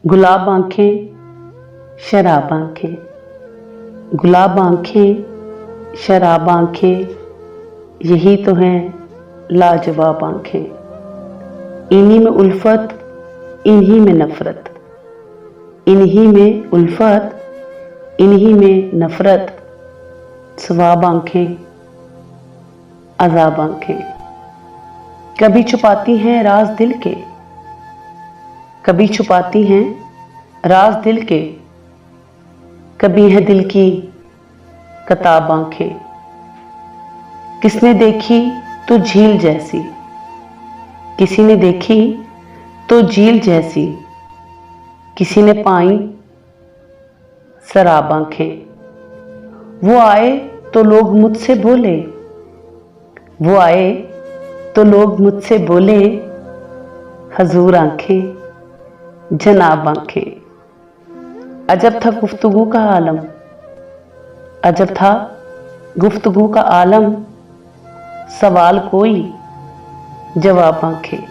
गुलाब आंखें, शराब आंखें, गुलाब आंखें, शराब आंखें, यही तो हैं लाजवाब आंखें। इन्हीं में उल्फत, इन्हीं में नफरत, इन्हीं में उल्फत, इन्हीं में नफरत, सवाब आंखें, अजाब आंखें। कभी छुपाती हैं राज दिल के, कभी छुपाती हैं राज दिल के, कभी है दिल की किताब आंखें। किसने देखी तो झील जैसी, किसी ने देखी तो झील जैसी, किसी ने पाई शराब आंखें। वो आए तो लोग मुझसे बोले, वो आए तो लोग मुझसे बोले, हजूर आंखें, जनाब आंखें। अजब था गुफ्तगू का आलम, अजब था गुफ्तगू का आलम, सवाल कोई जवाब आंखें।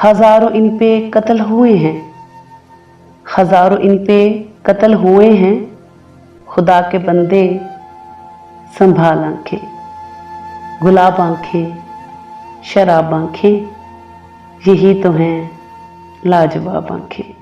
हजारों इन पे कत्ल हुए हैं, हजारों इन पे कत्ल हुए हैं, खुदा के बंदे संभाल आंखें। गुलाब आंखें, शराब आंखें, यही तो हैं लाजवाब आंखें।